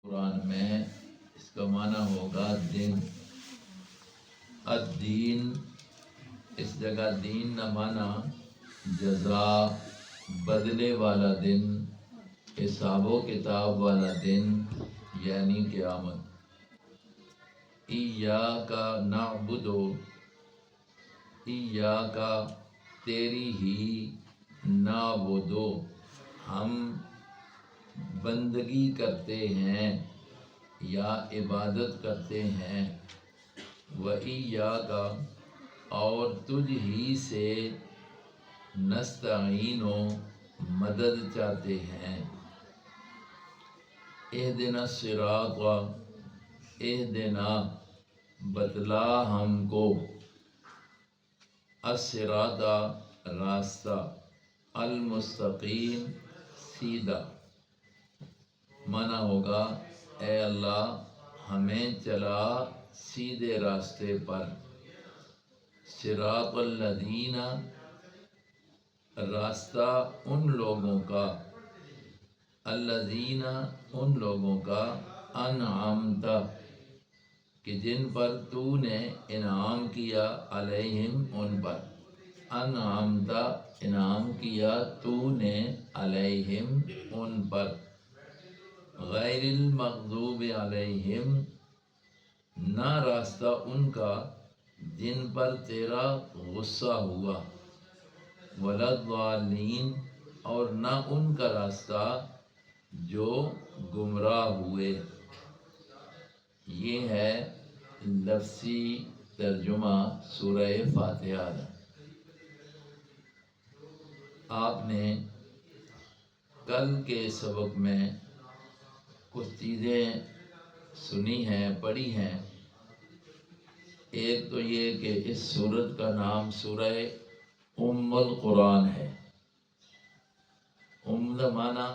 قرآن میں اس کا معنی ہوگا دن۔ الدین، اس جگہ دین نہ معنی جزا، بدلے والا دن، حساب و کتاب والا دن یعنی قیامت۔ ایاک نعبد، ایاک تیری ہی، نعبد ہم بندگی کرتے ہیں یا عبادت کرتے ہیں، وَإِيَّاكَ اور تجھ ہی سے، نستعین مدد چاہتے ہیں۔ اہدنا الصراط، اہدنا بتلا ہم کو، الصراط راستہ، المستقیم سیدھا۔ معنی ہوگا اے اللہ ہمیں چلا سیدھے راستے پر۔ صراط الذین، راستہ ان لوگوں کا، الذین ان لوگوں کا، انعمت کہ جن پر تو نے انعام کیا، علیہم ان پر، انعمت انعام کیا تو نے، علیہم ان پر، غیر المغضوب علیہم نہ راستہ ان کا جن پر تیرا غصہ ہوا، ولا الضالین اور نہ ان کا راستہ جو گمراہ ہوئے۔ یہ ہے لفظی ترجمہ سورہ فاتحہ کا۔ آپ نے کل کے سبق میں کچھ چیزیں سنی ہیں، پڑھی ہیں۔ ایک تو یہ کہ اس سورت کا نام سورہ ام القرآن ہے۔ ام کا معنی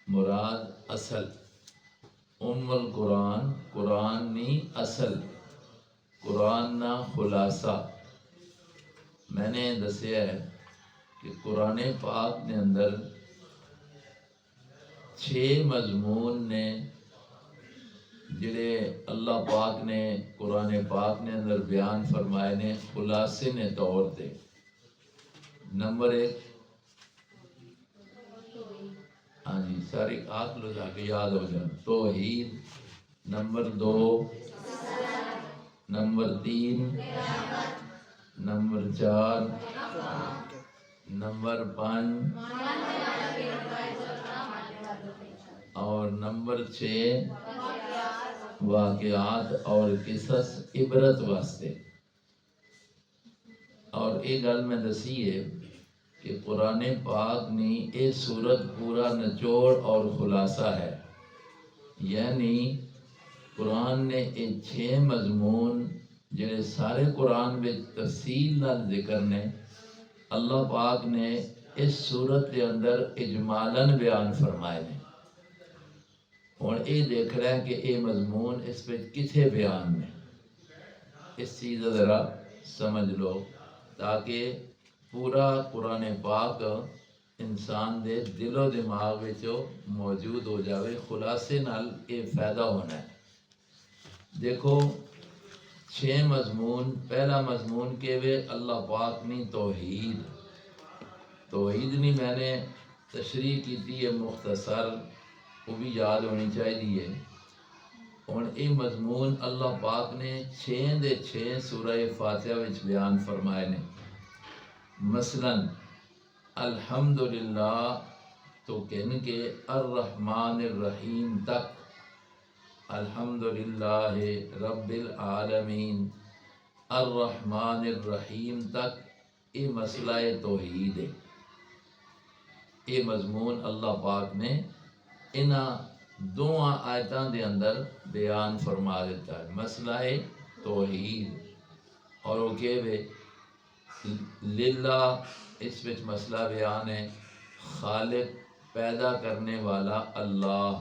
مراد اصل، ام القرآن قرآن نہیں اصل، قرآن نہ خلاصہ۔ میں نے دسیا ہے کہ قرآن پاک نے اندر 6 مضمون نے جڑے اللہ پاک نے قرآن پاک نے اندر بیان فرمائے نے خلاصے نے طور تے۔ نمبر 1، ہاں جی ساری آنکھ لو جا کے یاد ہو جائے، توحید۔ نمبر 2، نمبر 3، نمبر 4، نمبر 5 اور نمبر 6 واقعات اور قصص عبرت واسطے۔ اور یہ گل میں دسی ہے کہ قرآن پاک نے یہ سورت پورا نچوڑ اور خلاصہ ہے، یعنی قرآن نے یہ 6 مضمون جڑے سارے قرآن میں تفصیل نال ذکر نے، اللہ پاک نے اس سورت کے اندر اجمالاً بیان فرمائے نے۔ اور یہ دیکھ رہے ہیں کہ یہ مضمون اس پہ کتھے بیان میں، اس چیز ذرا سمجھ لو تاکہ پورا قرآن پاک انسان دے دل و دماغ وچوں موجود ہو جاوے۔ خلاصے نال یہ فائدہ ہونا ہے۔ دیکھو 6 مضمون، پہلا مضمون کہ وے اللہ پاک نے توحید، توحید نہیں میں نے تشریح کی ہے مختصر، وہ بھی یاد ہونی چاہیے۔ اور یہ مضمون اللہ پاک نے 6 دے 6 سورہ فاتحہ وچ بیان فرمائے نے۔ مثلا الحمدللہ تو کہن کے الرحمن الرحیم تک، الحمدللہ رب العالمین الرحمن الرحیم تک، یہ مسئلہ توحید ہے۔ یہ مضمون اللہ پاک نے انہاں 2 آیتاں دے اندر بیان فرما دیتا ہے، مسئلہ توحید۔ اور وہ کہ للہ، اس وچ مسئلہ بیان ہے خالق پیدا کرنے والا اللہ،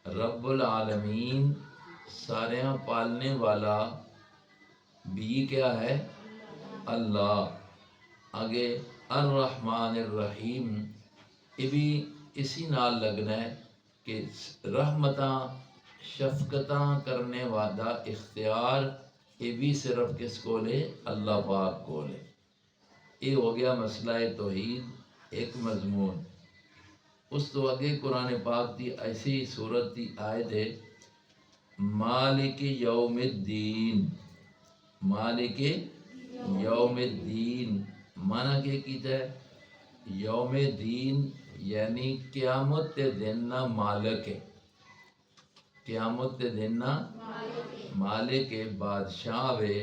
رب العالمین ساریاں پالنے والا بھی کیا ہے، اللہ۔ آگے الرحمن الرحیم، یہ بھی اسی نال لگنا ہے کہ رحمتاں شفقتاں کرنے والا اختیار یہ بھی صرف کس کو لے؟ اللہ پاک کو لے۔ یہ ہو گیا مسئلہ توحید ایک مضمون۔ اس تو اگے قرآن پاک دی ایسی صورت دی آیت ہے مالک یوم الدین۔ مالک یوم الدین مانا کہ کیتا ہے یوم دین یعنی قیامت تے دن نا مالک ہے، قیامت تے دن نا مالک ہے، بادشاہ ہے۔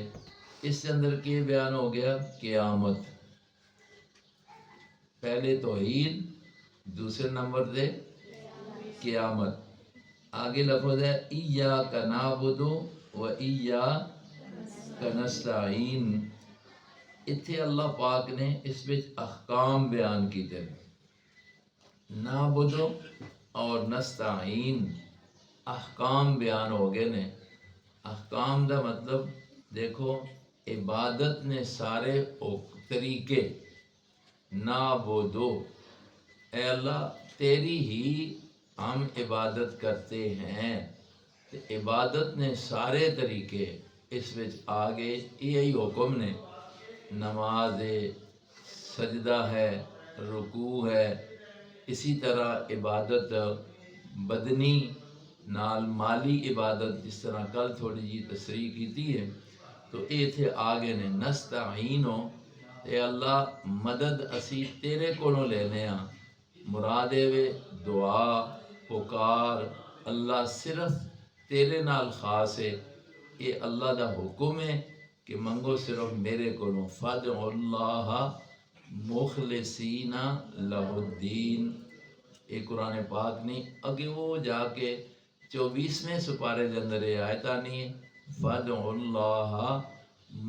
اس کے اندر کیا بیان ہو گیا؟ قیامت، پہلے توحید، دوسرے نمبر دے قیامت۔ آگے لفظ ہے ایاک نعبد و ایاک نستعین۔ اتھے اللہ پاک نے اس وچ احکام بیان کیتے ہیں، نعبد اور نستعین احکام بیان ہو گئے نے۔ احکام دا مطلب دیکھو عبادت نے سارے طریقے، نعبدو اے اللہ تیری ہی ہم عبادت کرتے ہیں، عبادت نے سارے طریقے اس وچ آگے یہی حکم نے، نماز ہے، سجدہ ہے، رکوع ہے، اسی طرح عبادت بدنی نال مالی عبادت جس طرح کل تھوڑی جی تصریح کیتی ہے۔ تو یہ تھے آگے نے نستعینو اے اللہ مدد اسی تیرے کولوں لینے ہاں، مراد وے دعا پکار اللہ صرف تیرے نال خاص ہے، یہ اللہ دا حکم ہے کہ منگو صرف میرے کولوں، فادعوا اللہ مخلصین لہ الدین۔ یہ قرآن پاک نہیں، اگے وہ جا کے 24ویں سپارے دے اندر یہ آیت آنی ہے فادعوا اللہ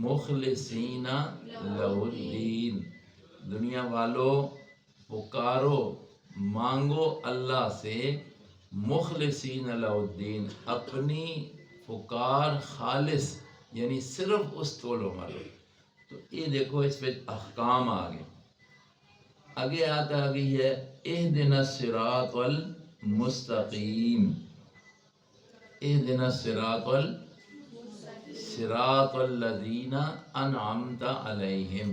مخلصین لہ الدین، دنیا والوں پکارو مانگو اللہ سے مخلصین لہ الدین، اپنی پکار خالص یعنی صرف اس تولو مرو۔ تو یہ دیکھو اس پہ احکام آگے آگے آتا گئی ہے اہدنا الصراط المستقیم، اہدنا الصراط صراط الذین انعمت علیہم۔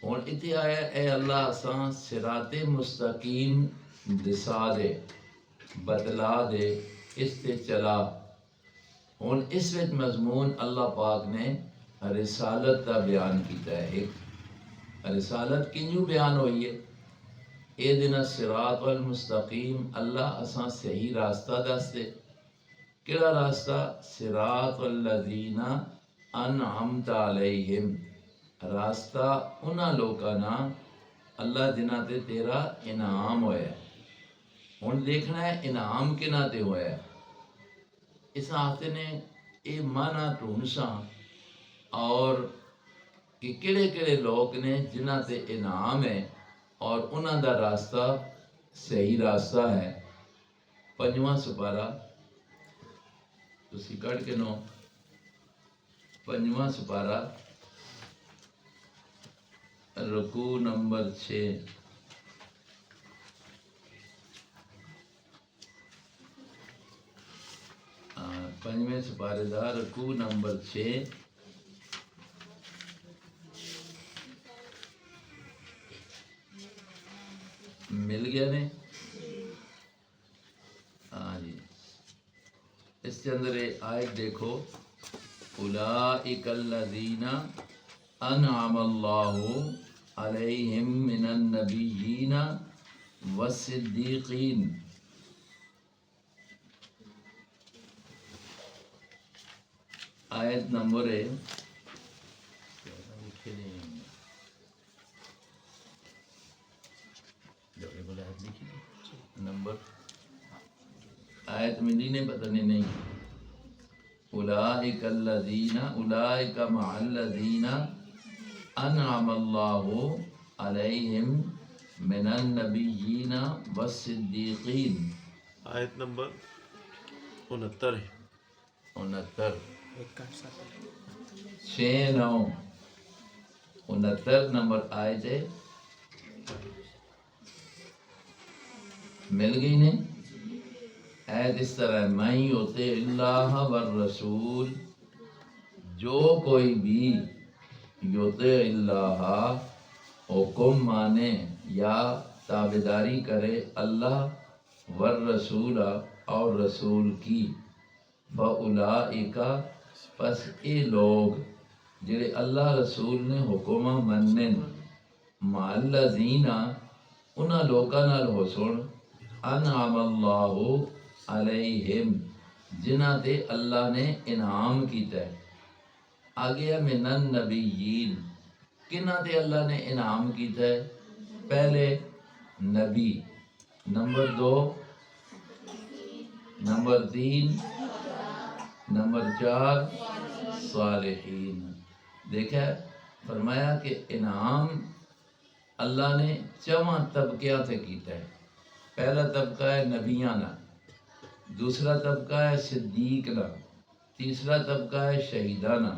اور اتنے آیا اے اللہ اساں صراط مستقیم دسا دے، بدلا دے، اس تے چلا۔ اور اس وقت مضمون اللہ پاک نے رسالت کا بیان کیتا ہے۔ ایک رسالت کنجو بیان ہوئی ہے؟ اہدنا الصراط المستقیم، اللہ اساں صحیح راستہ دس دے۔ کیڑا راستہ؟ صراط الذین انعمت علیہم، راستہ انہاں لوکاں نا اللہ جنہاں تے تیرا انعام ہویا ہے۔ ہن دیکھنا ہے انعام کنہاں تے ہویا ہے۔ اس آخر نے یہ معنی ڈھونڈساں اور کہ کڑے کڑے لوگ نے جنہاں تے انعام ہے اور انہاں دا راستہ صحیح راستہ ہے۔ 5واں سپارہ تسی کڑھ کے نو، 5واں سپارہ رکوع نمبر 6۔ پنجویں سپارے دا رکوع نمبر 6۔ مل گیا نے؟ ہاں جی، اس کے اندر آیت دیکھو اولئک الذین انعم اللہ علیہم من النبیین والصدیقین۔ آیت نمبر ہے نمبر آیت ملی نے پتہ نہیں اولئک الذین اولئک مع الذین انعم اللہ علیہم من النبیین والصدیقین۔ آیت نمبر 69 ہے، 69 6 9 69 نمبر آیت ہے، مل گئی نے؟ ایت اس طرح میں یطع اللہ والرسول، جو کوئی بھی یطع اللہ حکم مانے یا تابعداری کرے اللہ والرسول اور رسول کی، فاولئک پس اے لوگ جڑے اللہ رسول نے حکمہ منن، مع الذین انہاں لوکاں نال ہو سن انعم اللہ علیہم جنہاں تے اللہ نے انعام کیتا ہے۔ آگے ہے من النبیین، کنہاں تے اللہ نے انعام کیتا ہے؟ پہلے نبی، نمبر 2، نمبر 3، نمبر 4 صالحین۔ دیکھا فرمایا کہ انعام اللہ نے چواں طبقیاں سے کیتا ہے۔ پہلا طبقہ ہے نبیاں نا، دوسرا طبقہ ہے صدیق نا، تیسرا طبقہ ہے شہیداں نا،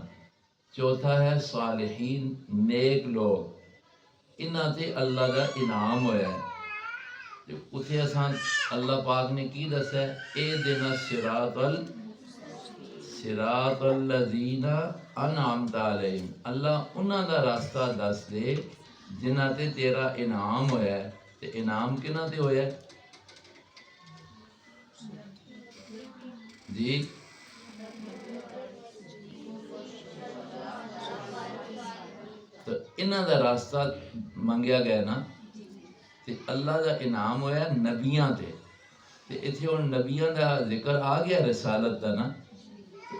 چوتھا ہے صالحین نیک لوگ۔ انہاں تے اللہ دا انعام ہویا ہے۔ اتھے اساں اللہ پاک نے کی دسا ہے اہدنا الصراط الذین انعمت علیہم، اللہ انہاں دا راستہ دس دے جنہاں تے تیرا انعام ہویا ہے۔ تے انعام کنہاں تے ہویا ہے؟ جی تو انہاں دا راستہ منگیا گیا نا، تے اللہ دا انعام ہویا نبیاں تے اتھے ہن نبیاں دا ذکر آ گیا رسالت دا نا،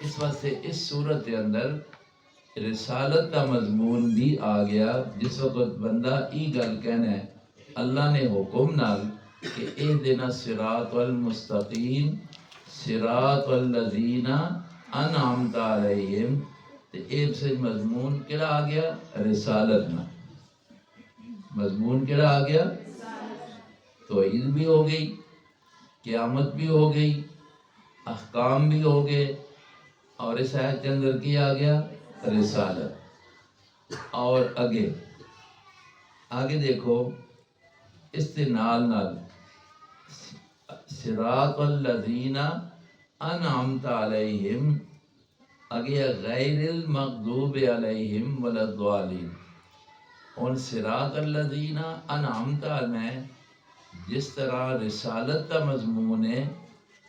اس واسطے اس صورت کے اندر رسالت کا مضمون بھی آ گیا۔ جس وقت بندہ ای گل کہنا ہے اللہ نے حکم نال کہ اہدنا الصراط المستقیم صراط الذین انعمت علیہم، تے ایک سے مضمون کیڑا آ گیا؟ رسالت نا۔ مضمون کیڑا آ گیا؟ توحید بھی ہو گئی، قیامت بھی ہو گئی، احکام بھی ہو گئے، اور اس آیت کے اندر کی آ گیا؟ رسالت۔ اور آگے دیکھو اس کے نال صراط الذین انعمت علیہم، آگے غیر المغضوب علیہم ولا الضالین۔ ان صراط الذین انعمت میں جس طرح رسالت کا مضمون ہے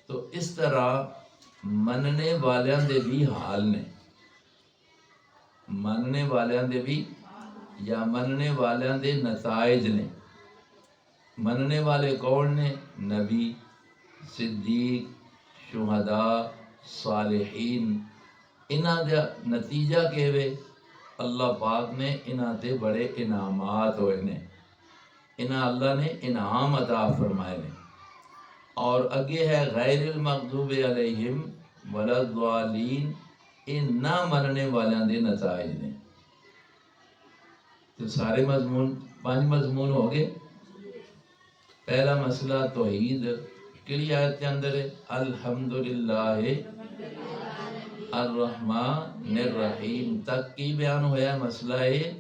تو اس طرح مننے والیاں دے بھی حال نے، مننے والیاں دے بھی یا مننے والیاں دے نتائج نے۔ مننے والے کون نے؟ نبی، صدیق، شہداء، صالحین۔ انہاں دا نتیجہ کہ اللہ پاک نے انہاں تے بڑے انعامات ہوئے نے، انہاں اللہ نے انعام عطا فرمائے نے۔ اور اگے ہے غیر المغضوب علیہم ولا الضالین، ان نہ مننے والیاں دے نتائج نے۔ تو سارے مضمون 5 مضمون ہو گئے۔ پہلا مسئلہ توحید، کیڑی آیت کے اندر ہے؟ الحمدللہ الرحمن الرحیم تک کی بیان ہوا ہے مسئلہ ہے۔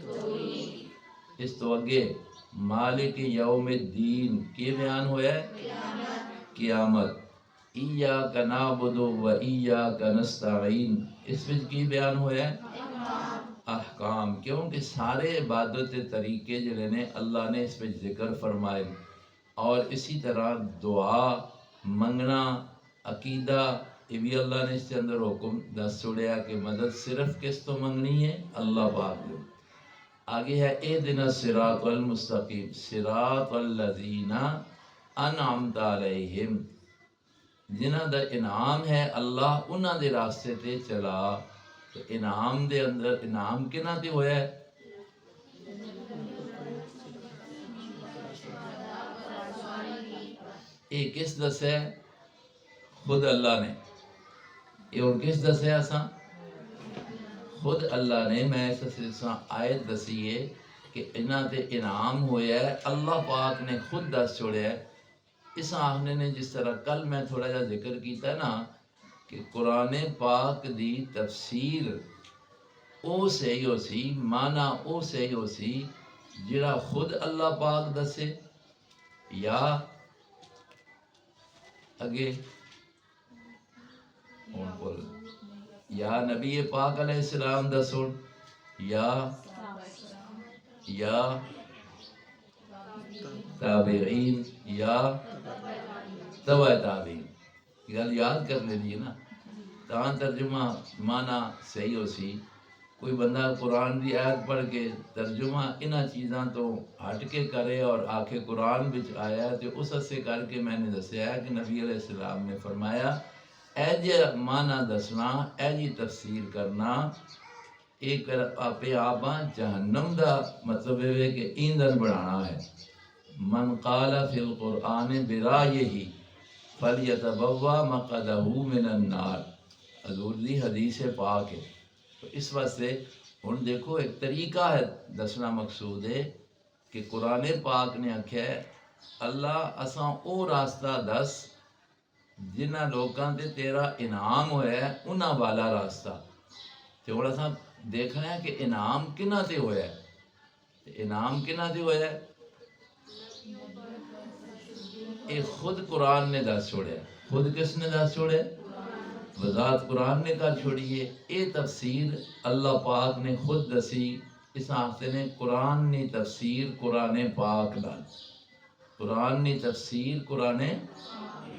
اس تو اگے مالک یوم الدین کی بیان ہوا ہے؟ قیامت۔ ایاک نعبد و ایاک نستعین، اس وچ کی بیان ہوا ہے؟ احکام۔ کیونکہ سارے عبادت طریقے جڑے نے اللہ نے اس وچ ذکر فرمائے، اور اسی طرح دعا منگنا، عقیدہ، یہ بھی اللہ نے اس کے اندر حکم دس چھوڑیا کہ مدد صرف کس تو منگنی ہے؟ اللہ پاک نے۔ آگے ہے اہدنا الصراط المستقیم صراط الذین انعمت علیہم، جنہاں دا انعام ہے اللہ انہاں دے راستے تے چلا۔ تو انعام دے اندر انعام کنہاں تے ہویا ہے؟ یہ کس دسے؟ خود اللہ نے۔ یہ اور کس دسے اساں؟ خود اللہ نے۔ میں اس آیت دسی ہے کہ انہاں تے انعام ہویا ہے، اللہ پاک نے خود دس چھوڑیا ہے۔ اس آخنے نے جس طرح کل میں تھوڑا جا ذکر کیتا ہے نا کہ قرآن پاک دی تفسیر او صحیح ہو سی، معنی او صحیح ہو سی جڑا خود اللہ پاک دسے، یا اگے یا نبی پاک علیہ السلام دا سن، یا تابعین یا تبع تابعین، گل یاد کر لیجیے نا، تاں ترجمہ معنی صحیح ہو سی۔ کوئی بندہ قرآن دی آیت پڑھ کے ترجمہ انہاں چیزاں تو ہٹ کے کرے اور آکھے قرآن وچ آیا ہے، تو اس سے کر کے میں نے دسیا ہے کہ نبی علیہ السلام نے فرمایا اے جے معنی دسنا، اے جی تفسیر کرنا، ایک آپ جہنم دا مطلب ہے کہ ایندھن بنانا ہے۔ من قال فی القرآن برایہ فلیتبوا مقعدہ من النار، حضور دی حدیث پاک ہے۔ تو اس واسطے ہن دیکھو ایک طریقہ ہے دسنا، مقصود ہے کہ قرآن پاک نے آکھیا ہے اللہ اساں او راستہ دس جنہاں لوکاں تے تیرا انعام ہویا ہے انہاں والا راستہ۔ تے ہن اساں دیکھنا ہے کہ انعام کنہاں تے ہویا ہے، تے انعام کنہاں تے ہویا ہے، اے خود قرآن نے دس چھوڑیا۔ خود کس نے دس چھوڑیا؟ وضاحت قرآن نے کر چھوڑی ہے۔ اے تفسیر اللہ پاک نے خود دسی، اس آختے نے قرآن نے تفسیر قرآن پاک نال، قرآن نے تفسیر قرآن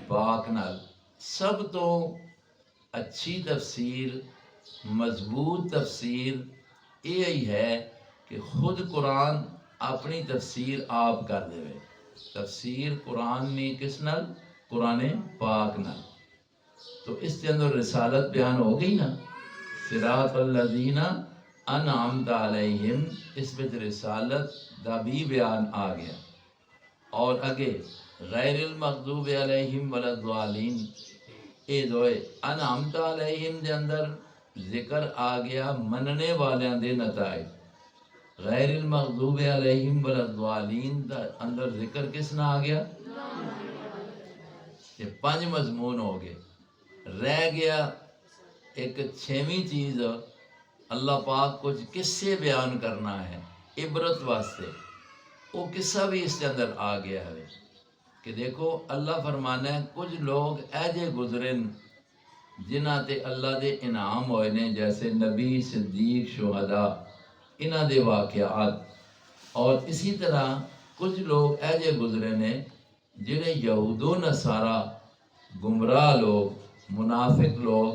پاک نال۔ سب تو اچھی تفسیر، مضبوط تفسیر یہی ہے کہ خود قرآن اپنی تفسیر آپ کر دے۔ تفسیر قرآن نے کس نال؟ قرآن پاک نال۔ تو اس کے اندر رسالت بیان ہو گئی نا، صراط الذین انعمت علیہم، اس میں رسالت دا بھی بیان آ گیا۔ اور اگے غیر المغضوب علیہم ولا الضالین، اے دوئے انعمت علیہم دے اندر ذکر آ گیا مننے والیاں دے نتائج، غیر المغضوب علیہم ولا الضالین دا اندر ذکر کس نہ آ گیا؟ یہ 5 مضمون ہو گئے۔ رہ گیا ایک 6ویں چیز، اللہ پاک کچھ قصے بیان کرنا ہے عبرت واسطے، وہ قصہ بھی اس کے اندر آ گیا ہے کہ دیکھو اللہ فرمانا ہے کچھ لوگ ایجے گزرن جنہاں تے اللہ دے انعام ہوئے نے، جیسے نبی، صدیق، شہداء، انہاں دے واقعات۔ اور اسی طرح کچھ لوگ ایجے گزرے نے جنہیں یہود و نصارہ، گمراہ لوگ، منافق لوگ،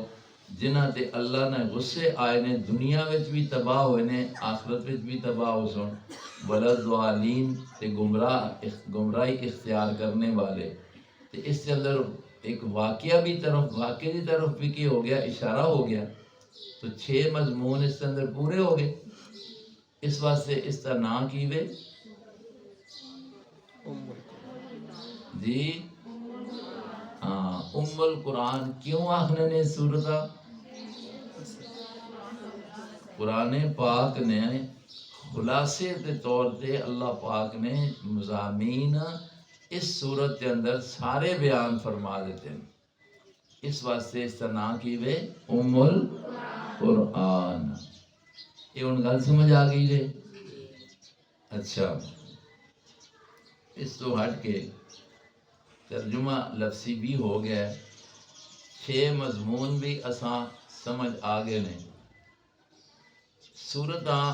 جنہاں تے اللہ نے غصے آئے نے، دنیا وچ بھی تباہ ہوئے نے، آخرت وچ بھی تباہ ہو سن، ولضالین تے گمراہی اختیار کرنے والے۔ تے اس کے اندر ایک واقعہ بھی واقعے کی طرف بھی کی ہو گیا، اشارہ ہو گیا۔ تو 6 مضمون اس کے اندر پورے ہو گئے۔ اس واسطے اس کا نام کی وے جی ام القرآن کیوں آخنے نے سورتہ؟ قرآن پاک نے خلاصے کے طور تے اللہ پاک نے مضامین اس صورت کے اندر سارے بیان فرما دیتے ہیں، اس واسطے اس کا نام کی وے ام القرآن۔ یہ ان گل سمجھ آ گئی رے؟ اچھا، اس تو ہٹ کے ترجمہ لفظی بھی ہو گیا، 6 مضمون بھی اساں سمجھ آگے نے۔ سورتاں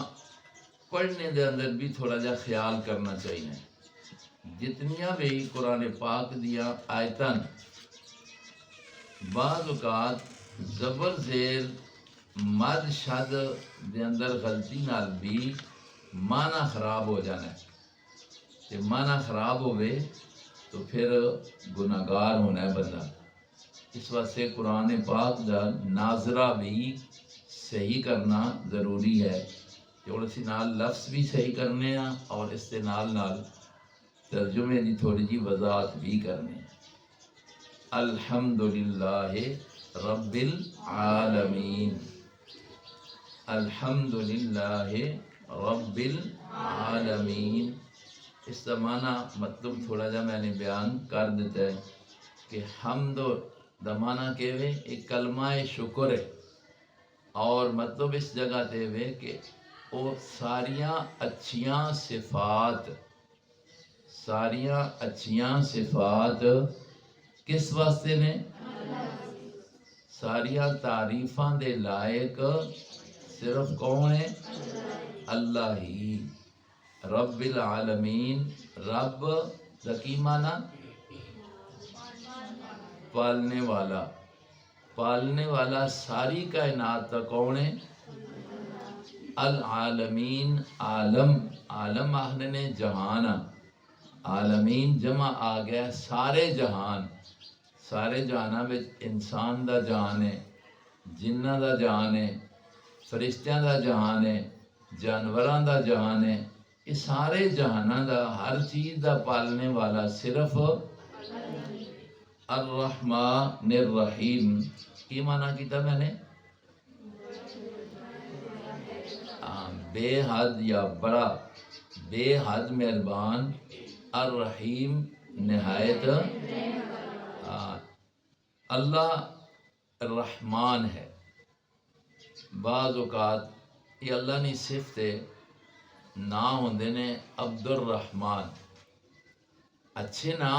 پڑھنے دے اندر بھی تھوڑا جا خیال کرنا چاہیے۔ جتنیاں بھی قرآن پاک دیا آیتاں بعض اوقات زبر زیر مد شد دے اندر غلطی نال بھی معنی خراب ہو جانا ہے، کہ معنی خراب ہوئے تو پھر گناہگار ہونا ہے بندہ۔ اس واسطے قرآن پاک دا ناظرہ بھی صحیح کرنا ضروری ہے، کہ اسی نال لفظ بھی صحیح کرنے ہیں اور اس کے نال ترجمے دی تھوڑی جی وضاحت بھی کرنے۔ الحمدللہ رب العالمین، الحمدللہ رب العالمین۔ اس کا معنی مطلب تھوڑا جا میں نے بیان کر دیتا ہے کہ حمد دا معنی کہ ایک کلمہ شکر ہے، اور مطلب اس جگہ تے وے کہ وہ ساریاں اچھیاں صفات کس واسطے نے؟ ساریاں تعریفاں دے لائق صرف کون ہے؟ اللہ ہی رب العالمین. رب دا کی معنی؟ پالنے والا. پالنے والا ساری کائنات کا کون ہے؟ العالمین. عالم عالم آخنے نے جہان. عالمین جمع آ گیا سارے جہان. سارے جہاناں وچ انسان دا جہان ہے، جنہ دا جہان ہے، فرشتیاں دا جہان ہے، جانوراں دا جہان ہے. یہ سارے جہاناں دا ہر چیز دا پالنے والا صرف الرحمن الرحیم. کی معنی کیتا میں نے؟ بے حد یا بڑا، بے حد مہربان، الرحیم نہایت. اللہ الرحمن ہے. بعض اوقات یہ اللہ نے صفت نا ہوندے نے عبد الرحمن. اچھے نا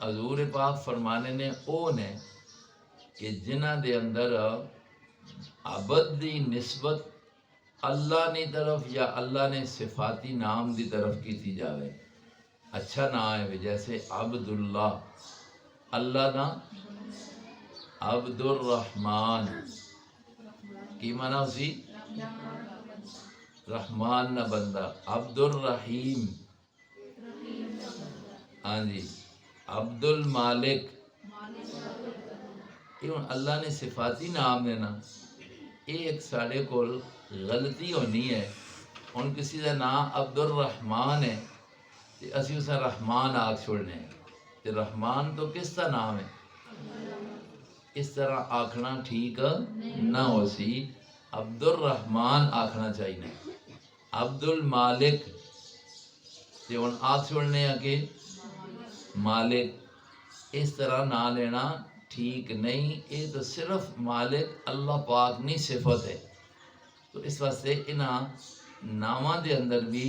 حضور پاک فرمانے نے او نے کہ جنہ دے اندر عبد دی نسبت اللہ نے طرف یا اللہ نے صفاتی نام دی طرف کیتی جاوے. اچھا نام ہے جیسے عبداللہ اللہ دا، عبد الرحمن کی معنی اسی رحمان نہ بندہ. عبد الرحیم، ہاں جی، عبد المالک. یہ اللہ نے صفاتی نام دینا، یہ ایک ساڑے کو غلطی ہونی ہے. ہن کسی دا نام عبد الرحمن ہے تے اسی اسے رحمان آکھ چھوڑنے ہیں. تے رحمان تو کس کا نام ہے؟ اس طرح آکھنا ٹھیک نہ ہو سی. عبد الرحمن آکھنا چاہیے. عبد المالک تے ہن آکھ چھوڑنے ہیں کہ مالک. اس طرح نہ لینا ٹھیک نہیں. یہ تو صرف مالک اللہ پاک نہیں صفت ہے. تو اس واسطے انہاں ناماں دے اندر بھی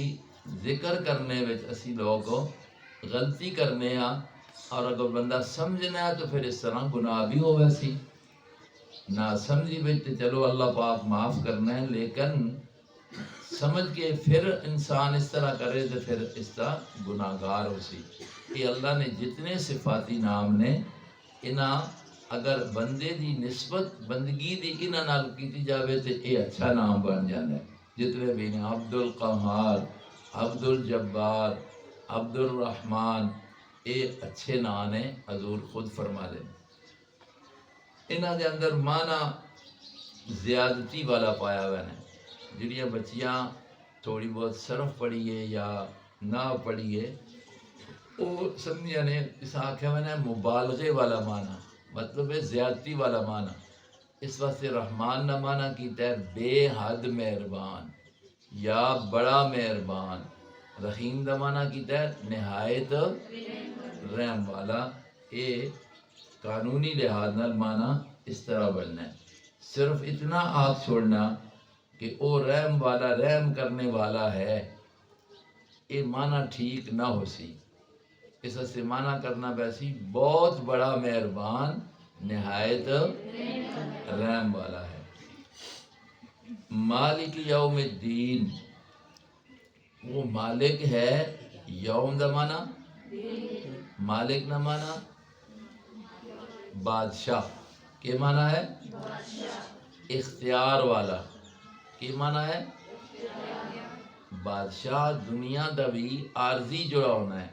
ذکر کرنے وچ اسی لوگ غلطی کرنے ہاں. اور اگر بندہ سمجھنا ہے تو پھر اس طرح گناہ بھی ہو ویسی نہ سمجھی وچ تے چلو اللہ پاک معاف کرنا ہے، لیکن سمجھ کے پھر انسان اس طرح کرے تو پھر اس طرح گناہ گار ہو سی. کہ اللہ نے جتنے صفاتی نام نے انہاں اگر بندے دی نسبت بندگی دی انہاں نال کیتی جاوے تو یہ اچھا نام بن جاتا ہے. جتنے بھی نے عبد القہار، عبد الجبار، عبد الرحمن، یہ اچھے نام نے. حضور خود فرما دیں انہاں دے اندر معنی زیادتی والا پایا ہوا نے. جڑیاں بچیاں تھوڑی بہت صرف پڑھیے یا نہ پڑھیے وہ سمجھیا نے اس آخیا میں نے مبالغے والا معنی، مطلب ہے زیادتی والا معنی. اس واسطے رحمان نہ معنی کیتا ہے بے حد مہربان یا بڑا مہربان. رحیم دا معنی کیتا ہے نہایت رحم والا. یہ قانونی لحاظ نال معنی اس طرح بننا ہے. صرف اتنا آپ چھوڑنا کہ او رحم والا رحم کرنے والا ہے، یہ معنی ٹھیک نہ ہو سی. اس سے معنی کرنا ویسی بہت بڑا مہربان نہایت رحم والا ہے. مالک یوم الدین، وہ مالک ہے. یوم دا معنی مالک نہ معنی بادشاہ. کے معنی ہے اختیار والا. کی معنی ہے بادشاہ. دنیا دا بھی عارضی جڑا ہونا ہے،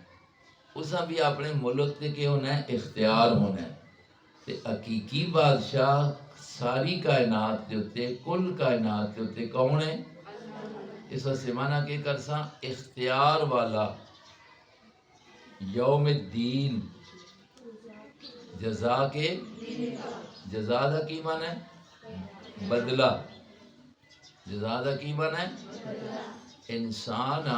اسا بھی اپنے ملک تے کے ہونا ہے اختیار ہونا ہے. تے حقیقی بادشاہ ساری کائنات دے اتے کل کائنات دے اتے کون ہے؟ اس سے معنی کہ کرساں اختیار والا. یوم الدین جزا کے، جزا دا کی معنی ہے بدلہ. جزا دا کی معنی ہے انسان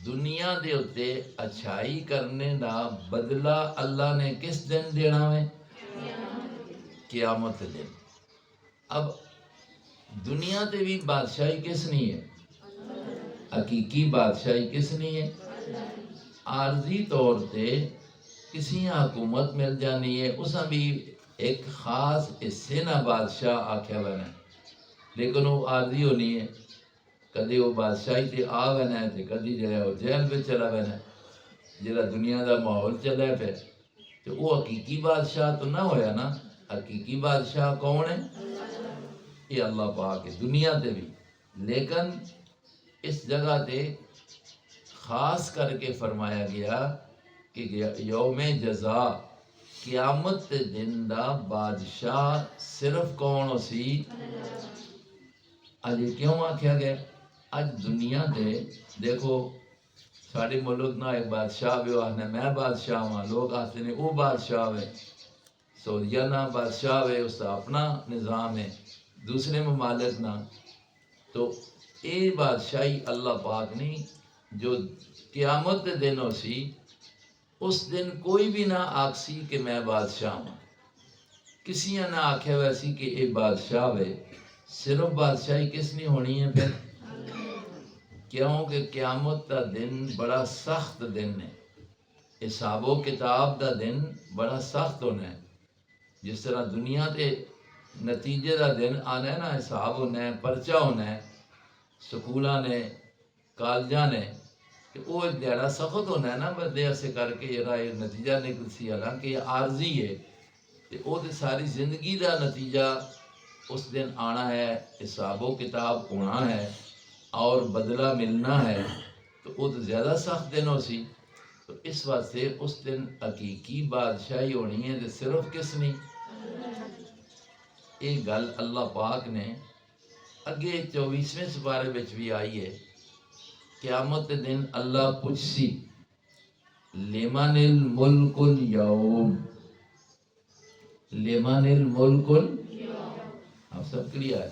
دنیا دے اتے اچھائی کرنے دا بدلہ اللہ نے کس دن دینا ہے؟ قیامت دن. اب دنیا تے بھی بادشاہی کس نہیں ہے؟ حقیقی بادشاہی کس نہیں ہے؟ عارضی طور تے کسی حکومت مل جانی ہے، اسا بھی ایک خاص حصے نہ بادشاہ آکھیا بنا لیکن وہ عارضی ہونی ہے کدی وہ بادشاہی تے آ بنا ہے تے کدی جو ہے وہ جیل پہ چلا بنا ہے جڑا دنیا دا ماحول چلا پہ تو وہ حقیقی بادشاہ تو نہ ہویا نا حقیقی بادشاہ کون ہے یہ اللہ پاک ہے دنیا تے بھی لیکن اس جگہ تے خاص کر کے فرمایا گیا کہ یوم جزا قیامت تے دن دا بادشاہ صرف کون ہو سی اج کیوں آکھیا گیا اج دنیا تے دیکھو ساڈے ملک نہ ایک بادشاہ بھی آخنا میں بادشاہ ہاں لوگ آختے ہیں وہ بادشاہ ہے سعودیہ نہ بادشاہ ہے اس کا اپنا نظام ہے دوسرے ممالک نہ تو اے بادشاہی اللہ پاک نے جو قیامت دے دن ہو سی اس دن کوئی بھی نہ آکسی کہ میں بادشاہ ہوں کسی نے نہ آکھے ویسی کہ اے بادشاہ ہے صرف بادشاہی کس نے ہونی ہے پھر کیونکہ قیامت دا دن بڑا سخت دن ہے حساب و کتاب دا دن بڑا سخت ہونا ہے جس طرح دنیا تے نتیجے دا دن آنا ہے نا حساب ہونا ہے پرچہ ہونا ہے سکولاں نے کالجاں نے کہ وہ ایک دیڑا سخت ہونا ہے نا بندے ایسے کر کے یہ نتیجہ نکل سی حالانکہ یہ عارضی ہے تے وہ تے ساری زندگی دا نتیجہ اس دن آنا ہے حساب و کتاب ہونا ہے اور بدلہ ملنا ہے تو وہ تو زیادہ سخت دن ہو سی تو اس واسطے اس دن حقیقی بادشاہی ہونی ہے تو صرف کس نہیں یہ گل اللہ پاک نے اگے 24ویں سپارے وچ بھی آئی ہے قیامت کے دن اللہ پوچھ سی لمن الملک اليوم لمن الملک آپ سب کلیئر ہے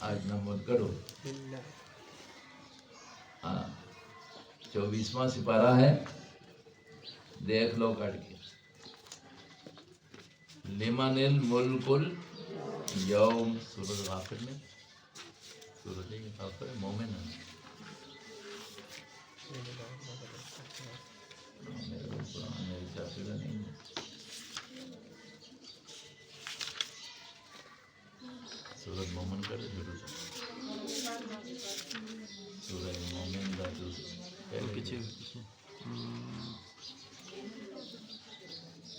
آج نمبر کرو ہاں 24واں سپارہ ہے دیکھ لو کٹ کے لمن الملک اليوم سورۃ غافر میں سورۃ غافر مومن ہے میرے چاپیدہ نہیں ہے سورۃ مومن کرے شروع سے سورۃ مومن دا جو پیچھے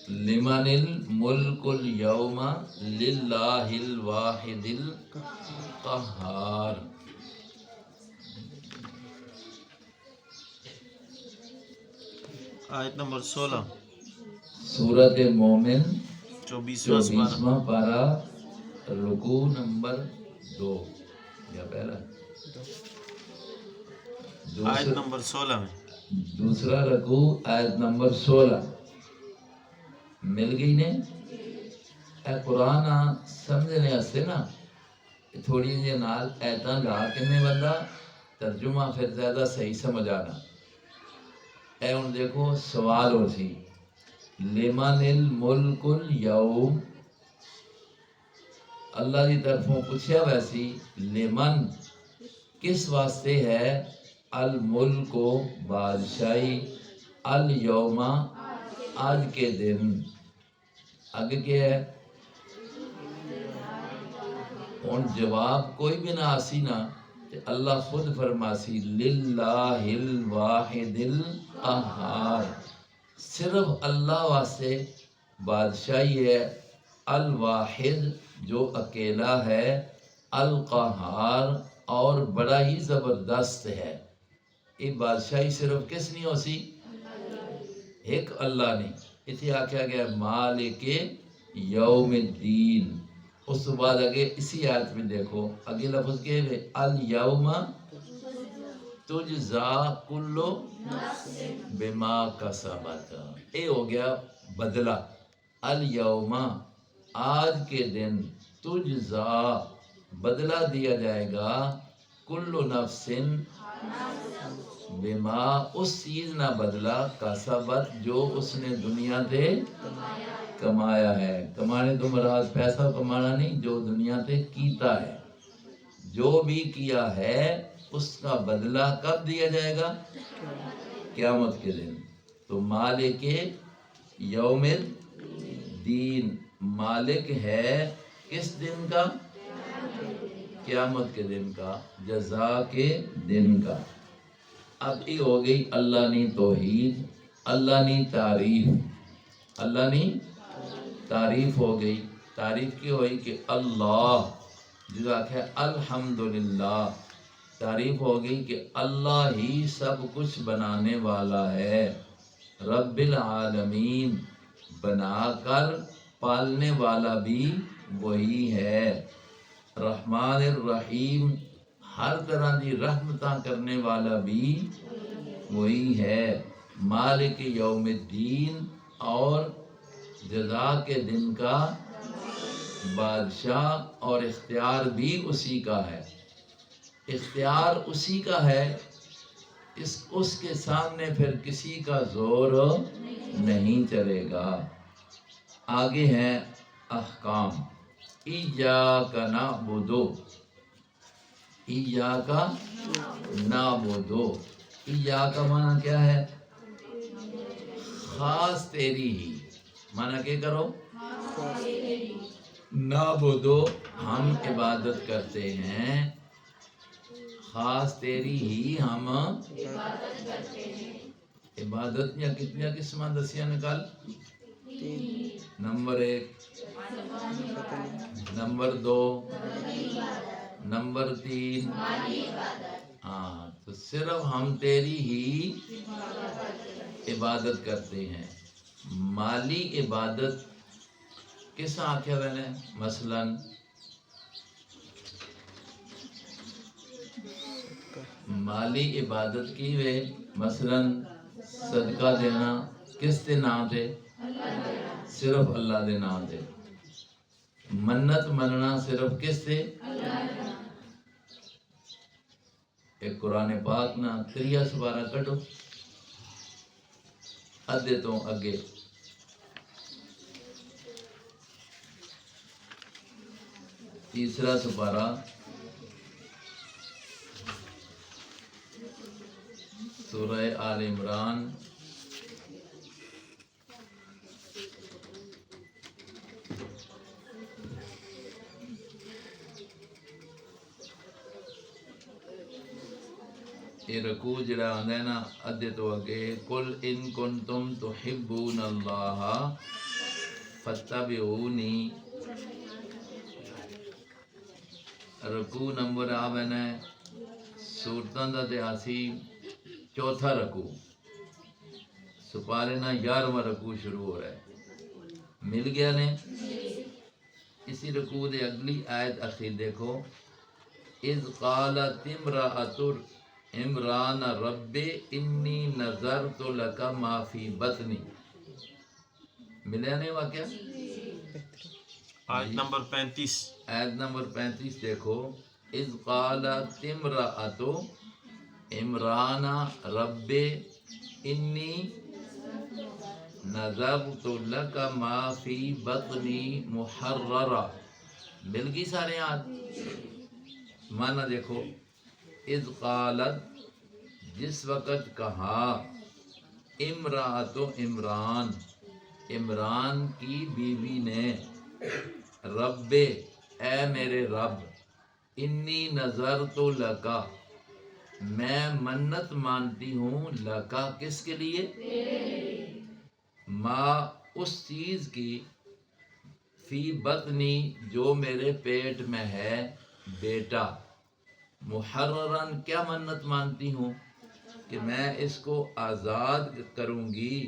لمن الملک اليوم للہ الواحد القہار آیت نمبر 16 سورۃ مومن 24واں پارہ رکوع نمبر 2 یا پہلا آیت نمبر 16 میں دوسرا رکوع آیت نمبر 16 مل گئی نے اے قرآن سمجھنے واسطے نا تھوڑی جی نال ایتاں لا کے میں بندہ ترجمہ پھر زیادہ صحیح سمجھ آنا اے ہن دیکھو سوال ہو سی لمن الملک اليوم اللہ کی طرفوں پوچھا ویسی لمن کس واسطے ہے الملک بادشاہی الیوم آج کے دن آگے کیا ہے ہن جواب کوئی بھی نہ آسی نا اللہ خود فرماسی للہ الواحد القہار صرف اللہ واسطے بادشاہی ہے الواحد جو اکیلا ہے القہار اور بڑا ہی زبردست ہے یہ بادشاہی صرف کس نہیں ہو سی ایک اللہ نے اتنے آکھا گیا مالک یوم الدین اس تو بعد آگے اسی آیت میں دیکھو اگے لفظ کے الیوم تجزا کل بما کسبت اے ہو گیا بدلہ الیوم آج کے دن تجزا بدلہ دیا جائے گا کل نفس بما اس چیز نہ بدلہ کسبت جو اس نے دنیا تے کمایا ہے کمانے تو مراد پیسہ کمانا نہیں جو دنیا تے کیتا ہے جو بھی کیا ہے اس کا بدلہ کب دیا جائے گا قیامت کے دن تو مالک یوم الدین، مالک ہے کس دن کا؟ قیامت کے دن کا، جزا کے دن کا۔ اب یہ ہو گئی اللہ نی توحید، اللہ نی تعریف، اللہ نی تعریف ہو گئی۔ تعریف کی ہوئی کہ اللہ جو آخر الحمدللہ، تعریف ہو گئی کہ اللہ ہی سب کچھ بنانے والا ہے، رب العالمین، بنا کر پالنے والا بھی وہی ہے، رحمان الرحیم، ہر طرح کی رحمتاں کرنے والا بھی وہی ہے، مالک یوم الدین، اور جزا کے دن کا بادشاہ، اور اختیار بھی اسی کا ہے، اختیار اسی کا ہے، اس کے سامنے پھر کسی کا زور نہیں چلے گا۔ آگے ہیں احکام، ایاک نعبد، ایاک نعبد، ایاک معنی کیا ہے؟ خاص تیری ہی، معنی کیا کرو؟ نعبد، ہم عبادت کرتے ہیں، خاص تیری ہی ہم عبادت یا کتنی قسمیں دسیاں نکال؟ نمبر 1، نمبر 2، نمبر 3، ہاں، تو صرف ہم تیری ہی عبادت کرتے ہیں۔ مالی عبادت کس آخیا میں نے؟ مثلاً مالی عبادت کی وے، مثلاً صدقہ دینا کس دے نام تے؟ صرف اللہ دے نام تے۔ منت مننا صرف کس تے؟ ایک قرآن پاک نا 3 سپارہ کٹو ادھے تو اگے، تیسرا سپارہ سورہ آل عمران، یہ رکوع جڑا آندا ہے نا ادھے تو اگے، قل ان کنتم تحبون اللہ فاتبعونی، رکوع نمبر آوینا ہے سورتاں دا تے آسی 4تھا رکوع، سپارے نا 11واں رکوع شروع ہو رہا ہے، مل گیا نے؟ اسی رکوع دے اگلی آیت اخیر دیکھو، اذ قالت امرأۃ عمران رب انی نذرت لک ما فی بطنی، ملیا نہیں واقعہ؟ آیت نمبر 35، آیت نمبر 35 دیکھو، اذ قالت امرأۃ عمران رب انی نذرت لک ما فی بطنی محررہ، مل گئی سارے یاد؟ معنی دیکھو، اذ قالت، جس وقت کہا، امرأۃ عمران، عمران کی بیوی نے، رب، اے میرے رب، انی نذرت لکا، میں منت مانتی ہوں، لکا کس کے لیے؟ ما، اس چیز کی، فی بطنی، جو میرے پیٹ میں ہے، بیٹا، محررن، کیا منت مانتی ہوں؟ کہ میں اس کو آزاد کروں گی،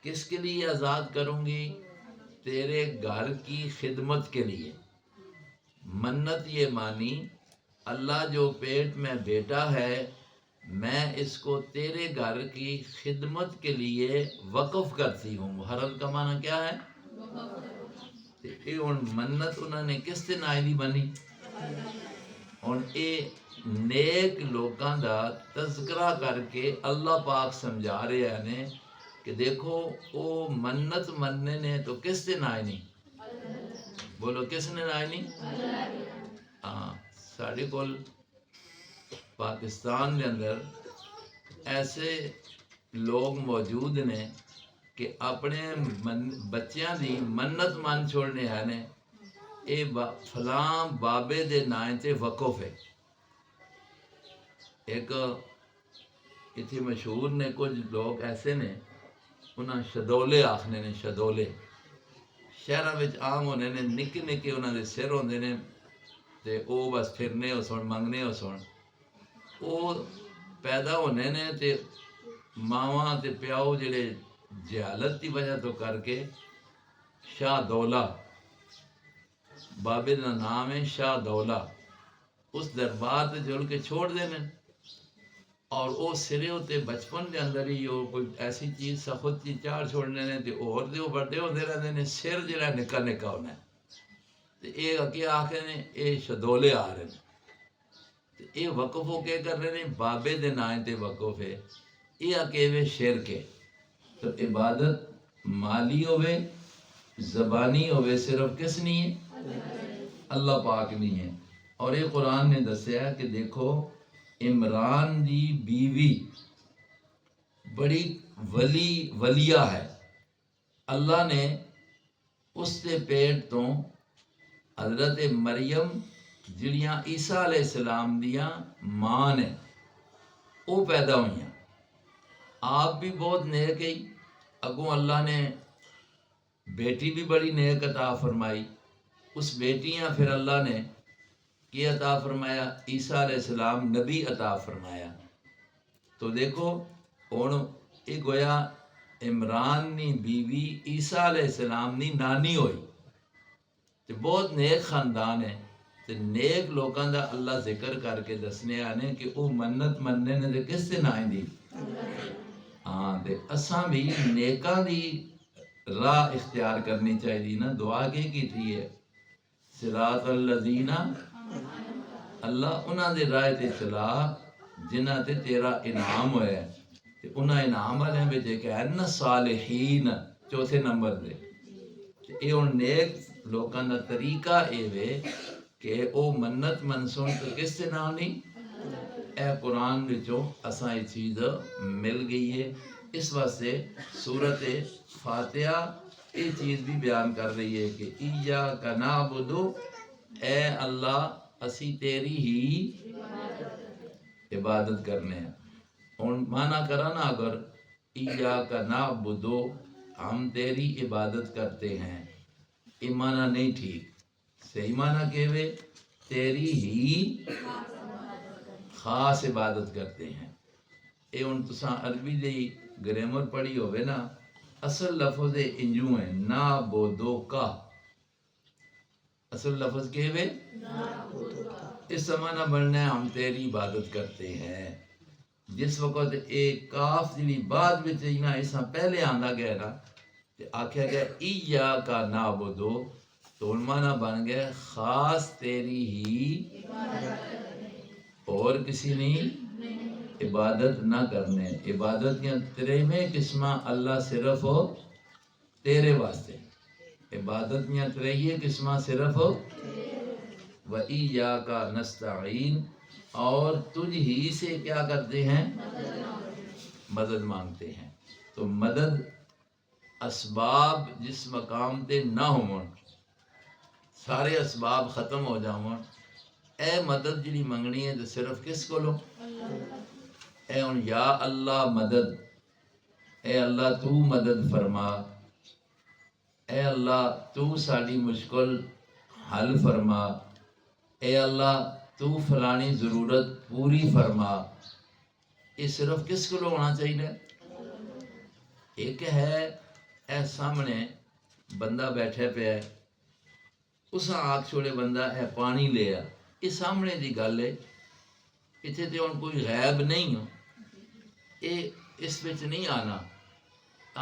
کس کے لیے آزاد کروں گی؟ تیرے گھر کی خدمت کے لیے۔ منت یہ مانی، اللہ جو پیٹ میں بیٹا ہے، میں اس کو تیرے گھر کی خدمت کے لیے وقف کرتی ہوں۔ محرر کا معنی کیا ہے؟ منت انہوں نے کس سے نائلی بنی؟ اور اے نیک لوگاں دا تذکرہ کر کے اللہ پاک سمجھا رہے ہیں کہ دیکھو او منت مننے نے تو کس سے نائے نہیں؟ بولو کس نے نائے نہیں؟ ہاں، ساڑھے کول پاکستان کے اندر ایسے لوگ موجود نے کہ اپنے بچیاں دی منت من چھوڑنے ہے نے اے فلاں بابے دے نائیں تے وقف ہے. ایک اتنے مشہور نے کچھ لوگ ایسے نے انہاں شدولے آکھنے نے شدولے شہراں وچ عام ہونے نے نکے نکے انہاں دے سر ہوندے نے تے او بس پھرنے ہو سن منگنے ہو سن او پیدا ہونے نے تے ماواں تے پیاؤ جڑے جہالت دی وجہ تو کر کے شاہ دولہ بابے دا نام ہے شاہ دولہ اس دربار تے جل کے چھوڑ دینے اور او سرے ہوتے بچپن دے اندر ہی وہ کوئی ایسی چیز سخت چیز چاڑ چھوڑنے نے تے اور دے او بڑے ہوندے رہندے نے سر جڑا نکا نکا ہونا ہے تے اے اگے آکھے نے اے شدولے آ رہے نے تے اے وقف ہو کے کر رہے نے بابے دے نائیں تے وقف ہے اے اکیوے شرک ہے. تو عبادت مالی ہوئے زبانی ہوئے صرف کس نہیں ہے اللہ پاک نہیں ہے. اور یہ قرآن نے دسیا کہ دیکھو عمران دی بیوی بڑی ولیہ ہے. اللہ نے اس دے پیٹ تو حضرت مریم جڑیاں عیسیٰ علیہ السلام دیاں ماں نے وہ پیدا ہوئیاں. آپ بھی بہت نیک ہے اگوں اللہ نے بیٹی بھی بڑی نیک عطا فرمائی. اس بیٹیاں پھر اللہ نے کی عطا فرمایا عیسیٰ علیہ السلام نبی عطا فرمایا. تو دیکھو ہن یہ گویا عمران نی بیوی عیسیٰ علیہ السلام نی نانی ہوئی تے بہت نیک خاندان ہے تے نیک لوکاں دا اللہ ذکر کر کے دسنے آنے کہ او منت مننے نے تے کس دے نائیں دی ہاں تے اساں بھی نیکاں دی راہ اختیار کرنی چاہیے نا. دعا کی تھی ہے صراط الذین اللہ انہاں دے راہ تے چلا جنہاں تے تیرا انعام ہویا ہے تے انہاں انعام والے وچ ایک ہے نا صالحین چوتھے نمبر دے. اے ہن نیک لوکاں دا طریقہ اے وے کہ او منت منسون تو کس سے نہ نہیں اے قرآن وچوں اساں یہ چیز مل گئی ہے. اس واسطے سورت فاتحہ یہ چیز بھی بیان کر رہی ہے کہ ایاک نعبد اے اللہ اسی تیری ہی عبادت کرنے ہیں. ہن مانا کرا نا اگر ایاک نعبد ہم تیری عبادت کرتے ہیں یہ مانا نہیں ٹھیک. صحیح مانا کہ وے تیری ہی خاص عبادت کرتے ہیں. اے ہن تساں عربی دی گرامر پڑھی ہوئے نا اصل لفظ انجو ہے نعبدو کا اصل لفظ کہ وے اس زمانہ بننا ہے ہم تیری عبادت کرتے ہیں. جس وقت ایک کاف جی بعد وچ نا اساں پہلے آندا گیا نا تے آکھیا گیا ایاک نعبدو تو معنی بن گیا خاص تیری ہی اور کسی نہیں عبادت نہ کرنے. عبادت کی تریویں قسمہ اللہ صرف ہو تیرے واسطے. عبادت کی تریویں قسمہ صرف ہو وَإِيَّاكَ نَسْتَعِينُ اور تجھ ہی سے کیا کرتے ہیں مدد مانگتے ہیں. تو مدد اسباب جس مقام تے نہ ہوں سارے اسباب ختم ہو جاؤں اے مدد جڑی منگنی ہے تو صرف کس کو لو اے ان یا اللہ مدد اے اللہ تو مدد فرما اے اللہ تو ساری مشکل حل فرما اے اللہ تو فلانی ضرورت پوری فرما. یہ صرف کس کو ہونا چاہیے. ایک ہے اے سامنے بندہ بیٹھے پہ ہے اس آنکھ چھوڑے بندہ ہے پانی لیا یہ سامنے دی گل ہے اتنے تو ہوں کوئی غیب نہیں ہو یہ اس وچ نہیں آنا.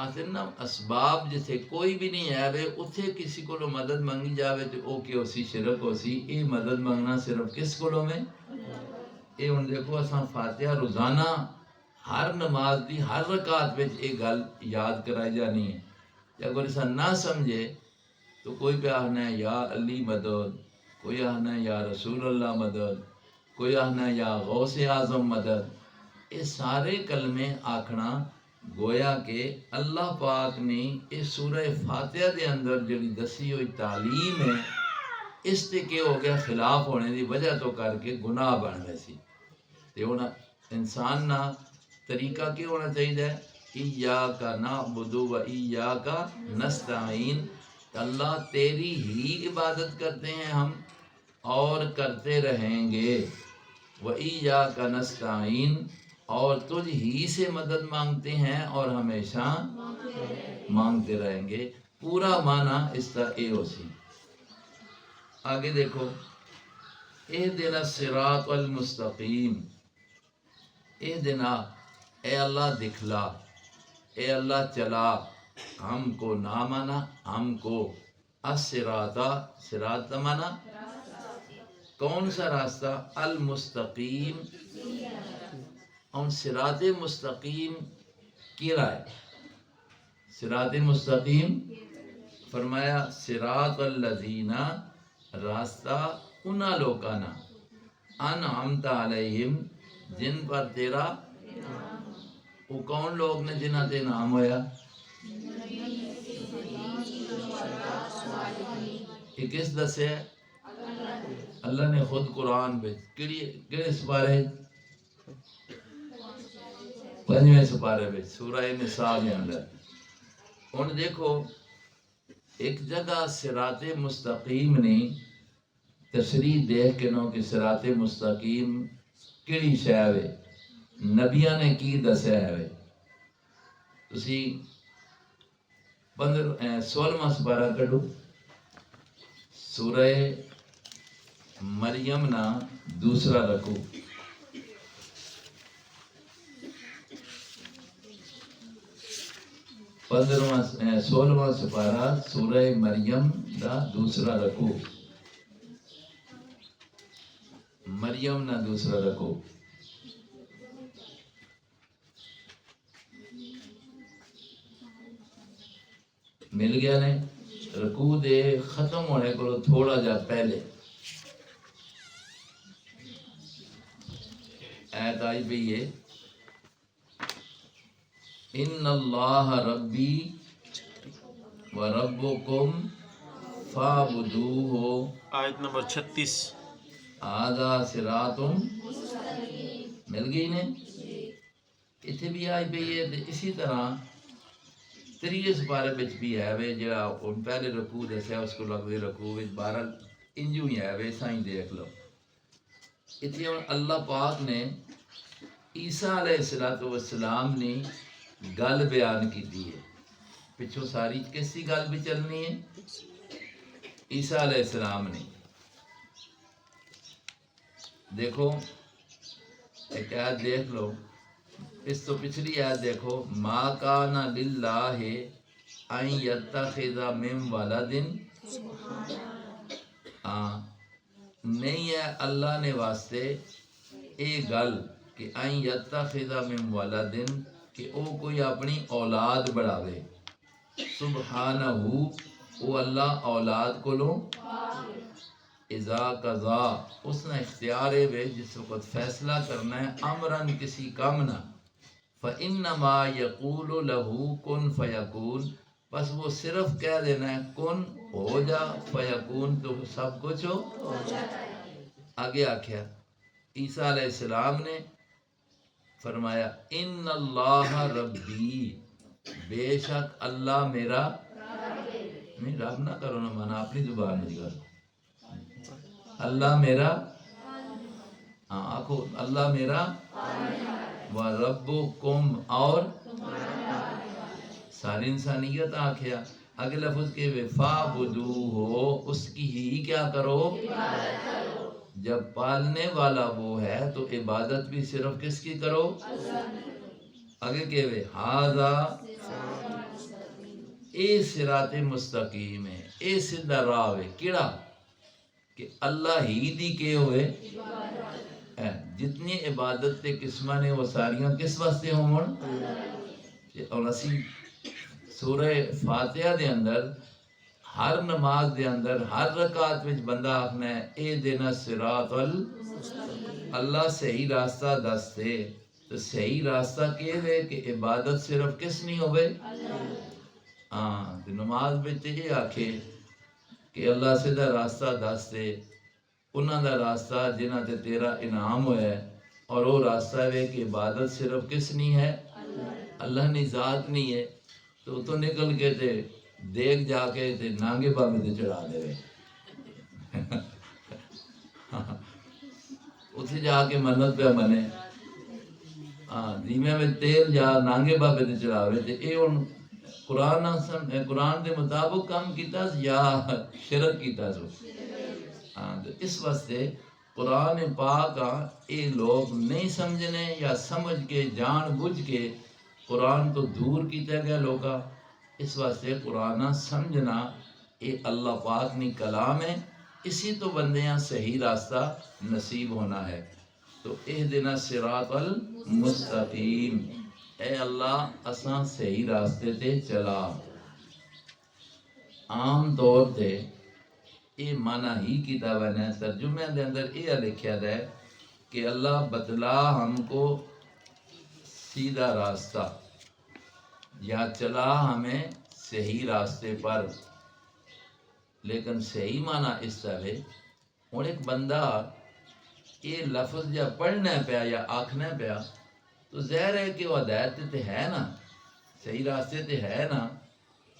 آخر نا اسباب جتھے کوئی بھی نہیں ہے وے اتھے کسی کو مدد منگی جاوے تو او کہ اسی شرک ہو سی. یہ مدد منگنا صرف کس کو میں یہ ہوں دیکھو اساں فاتحہ روزانہ ہر نماز دی ہر رکعت وچ یہ گل یاد کرائی جانی ہے. اگر اساں نہ سمجھے تو کوئی پہ آخنا ہے یا علی مدد کوئی آخنا ہے یا رسول اللہ مدد کوئی آخنا ہے یا غوث اعظم مدد. یہ سارے کلمے آکھنا گویا کہ اللہ پاک نے اس سورہ فاتحہ دے اندر جڑی دسی ہوئی تعلیم ہے اس تے کہ ہو گیا خلاف ہونے دی وجہ تو کر کے گناہ بن گئے سی تے ہن انسان نا طریقہ کی ہونا چاہیے ایاک نعبد و ایاک نستعین، اللہ تیری ہی عبادت کرتے ہیں ہم اور کرتے رہیں گے، و ایاک نستعین، اور تجھ ہی سے مدد مانگتے ہیں اور ہمیشہ مانگتے رہیں گے۔ پورا معنی اس کا اے ہو سی۔ آگے دیکھو، اہدنا الصراط المستقیم، اہدنا اے اللہ دکھلا، اے اللہ چلا ہم کو، نہ مانا ہم کو، الصراط، صراط مانا کون سا راستہ، المستقیم، اور صراط مستقیم کیا ہے؟ صراط مستقیم فرمایا صراط الذین، راستہ انہا لوکانا، انعمت علیہم، جن پر تیرا، وہ کون لوگ نے جنہاں تے نام ہویا؟ یہ کس دسے ہے؟ اللہ نے خود قرآن پہ کیڑے سپارے، 5ویں سپارے پہ سورہ نساء کے اندر۔ ان دیکھو ایک جگہ صراط مستقیم نے تشریح دیکھ کے نو کہ صراط مستقیم کیڑی شے ہے، نبیاں نے کی دسیا ہے۔ تسی 16واں سپارہ کڈو، سورہ مریم نا دوسرا رکوع، 16واں سپارہ سورہ مریم دا دوسرا رکوع، مریم نا دوسرا رکوع۔ مل گیا نے؟ رکوع دے ختم ہونے کو تھوڑا جا پہلے آیت آئی بھی ہے، ان اللہ ربی و ربکم فاعبدوہ، آیت نمبر 36۔ ھذا صراط، مل گئی نے؟ اتنے بھی آئی پئی ہے۔ اسی طرح 3 سپارے بچ بھی ہے وے، جڑا ان پہلے رکوع دسیا اس کو لگوے رکوع وچ 12 انجو ہی ہے وے، سائیں دیکھ لو۔ اتنے اللہ پاک نے عیسیٰ علیہ السلام نے گل بیان کی دی ہے، پچھو ساری کسی گل بھی چلنی ہے؟ عیسیٰ علیہ السلام نے، دیکھو ایک آیت دیکھ لو، اس تو پچھلی آیت دیکھو، ما کان للہ ان یتخذ من ولد، نہیں ہے اللہ نے واسطے اے گل کہ ان یتخذ من ولد، کہ او کوئی اپنی اولاد بڑھاوے، سبحانہ، او اللہ اولاد کو لو، اذا قضا، اس نے اختیار ہے جس وقت فیصلہ کرنا ہے، امرن کسی کام نہ، فَإِنَّمَا يَقُولُ لَهُ كُن فَيَكُونُ، بس وہ صرف کہہ دینا ہے کن ہو جا، فیکون تو سب کچھ ہو جاتا ہے۔ آگے آکھیا عیسیٰ علیہ السلام نے فرمایا ان اللہ ربی، بے شک اللہ میرا، نہیں رب نہ کرو نہ مانا اپنی زبان میں کرو، اللہ میرا، آنکھو اللہ میرا، وَرَبُّكُمْ، اور ساری انسانیت آکھیا۔ اگے لفظ کے فَاعْبُدُوهُ، اس کی ہی کیا کرو، جب پالنے والا وہ ہے تو عبادت بھی صرف کس کی کرو، آگے کہ ھذا، اے صراط مستقیم ہے، اے سیدھا راہ ہے، کیڑا کہ اللہ ہی دی کے ہوئے، جتنی عبادت تے قسمہ نے وہ ساریاں کس واسطے ہوں۔ اور اسی سورہ فاتحہ دے اندر ہر نماز دے اندر ہر رکعت وچ بندہ آکھنا ہے اے دینا صراط اللہ صحیح راستہ دس دے، تو صحیح راستہ کہ ہے کہ عبادت صرف کس نہیں ہوئے؟ ہاں تو نماز بچ یہ آکھے کہ اللہ سے دا راستہ دس دے انہاں دا راستہ جنہاں تے تیرا انعام ہویا ہے، اور وہ راستہ ہے کہ عبادت صرف کس نہیں ہے؟ اللہ نے ذات نہیں ہے، تو تو نکل کے تے دیکھ جا کے تے نانگے بابے تے چڑھا دے رہے اتھے جا کے منت پہ منے دیمے میں تیل جا نانگے بابے تے چڑھاوے تے اے ان قرآن دے مطابق کام کیتا یا شرک کیتا سو تو اس واسطے قرآن پاک اے لوگ نہیں سمجھنے یا سمجھ کے جان بوجھ کے قرآن تو دور کیتا گیا لوگا اس واسطے قرآن سمجھنا اے اللہ پاک نے کلام ہے اسی تو بندیاں صحیح راستہ نصیب ہونا ہے تو اہدنا الصراط المستقیم اے اللہ اساں صحیح راستے تے چلا عام طور تے یہ معنی ہی کتاب ہے ترجمے دے اندر یہ لکھیا ہے کہ اللہ بتلا ہم کو سیدھا راستہ یا چلا ہمیں صحیح راستے پر لیکن صحیح معنی اس طرح ہے اور ایک بندہ یہ لفظ یا پڑھنا پیا یا آکھنا پیا تو ظاہر ہے کہ وہ ہدایت تے ہے نا صحیح راستے تے ہے نا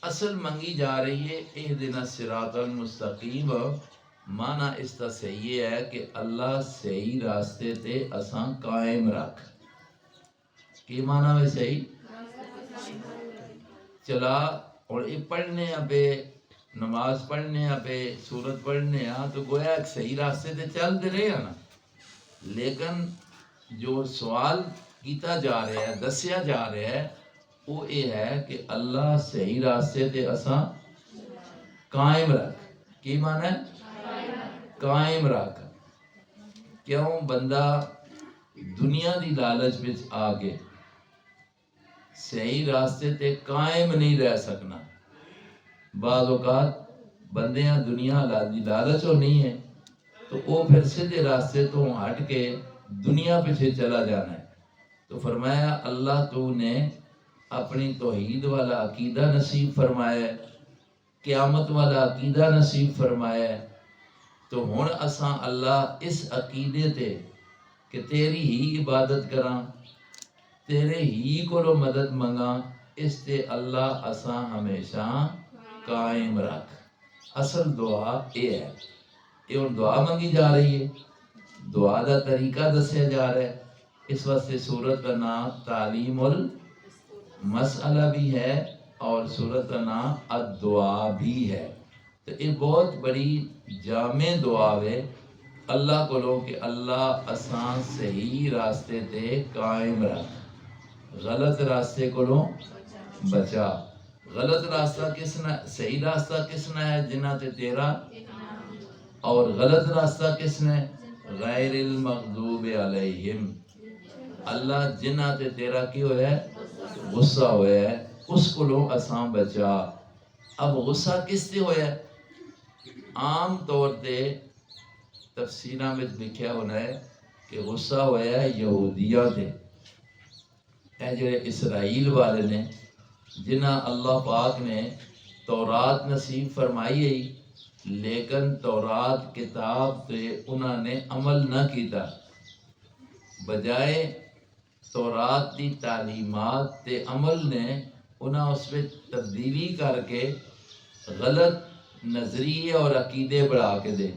اصل منگی جا رہی ہے اہدنا الصراط المستقیم معنی اس کا صحیح ہے کہ اللہ صحیح راستے تے اساں قائم رکھ کی معنی میں صحیح چلا اور یہ پڑھنے پہ نماز پڑھنے پہ سورت پڑھنے تو گویا ایک صحیح راستے تے چلتے رہے نا لیکن جو سوال کیتا جا رہا ہے دسیا جا رہا ہے وہ یہ ہے کہ اللہ صحیح راستے تے اساں قائم رکھ کی معنی ہے قائم رکھ کیوں بندہ دنیا دی لالچ وچ آ کے صحیح راستے تے قائم نہیں رہ سکنا بعض اوقات بندیاں دنیا دی لالچ ہو نہیں ہے تو وہ پھر سیدھے راستے تو ہٹ کے دنیا پیچھے چلا جانا ہے تو فرمایا اللہ تو نے اپنی توحید والا عقیدہ نصیب فرمایا قیامت والا عقیدہ نصیب فرمایا تو ہن اساں اللہ اس عقیدے تے کہ تیری ہی عبادت کراں تیرے ہی کو مدد منگا اس تے اللہ اساں ہمیشہ قائم رکھ اصل دعا یہ ہے یہ ہن دعا منگی جا رہی ہے دعا دا طریقہ دسیا جا رہا ہے اس واسطے سورت کا نام تعلیم المسئلہ بھی ہے اور سورت کا نام الدعا بھی ہے تو یہ بہت بڑی جامع دعا ہے اللہ کو لو کہ اللہ اساں صحیح راستے تے قائم رکھ غلط راستے کو لو بچا غلط راستہ کس نے صحیح راستہ کس نے ہے جنہ تے تیرا اور غلط راستہ کس نے غیر المغضوب علیہم اللہ جنہ تے تیرا کی ہویا ہے غصہ ہویا ہے اس کو لو اساں بچا اب غصہ کس تے ہویا ہے عام طور تے تفسیراں میں لکھیا ہونا ہے کہ غصہ ہویا ہے یہودیاں تے اے جو اسرائیل والے نے جنہ اللہ پاک نے تورات نصیب فرمائی ہے لیکن تورات کتاب تے انہوں نے عمل نہ کیتا بجائے تورات دی تعلیمات تے عمل نے انہاں اس میں تبدیلی کر کے غلط نظریے اور عقیدے بڑھا کے دے